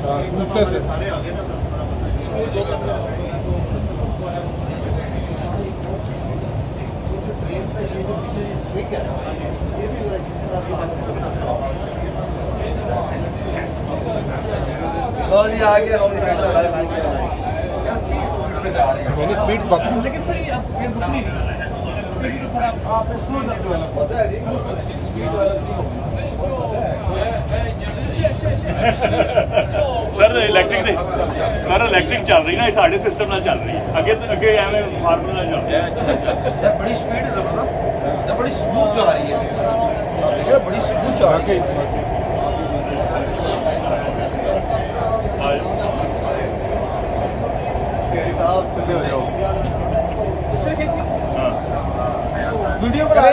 Smoothness है। जी आ गया अच्छी स्पीड पे जा रही है। मैंने स्पीड पकड़ी लेकिन सर ये अब फिर रुक नहीं रही तो फिर आप स्लो डेवलप मजा है जी स्पीड डेवलप नहीं होगी सर इलेक्ट्रिक दे सर इलेक्ट्रिक चल रही ना साढ़े सिस्टम ना चल रही है अगे अगे एवं फार्मूला ना चल रहा यार बड़ी स्पीड है जबरदस्त यार बड़ी स्मूथ जा रही है आप देख रहे हो बड़ी स्मूथ जा रही है। शेरी साहब सीधे हो जाओ।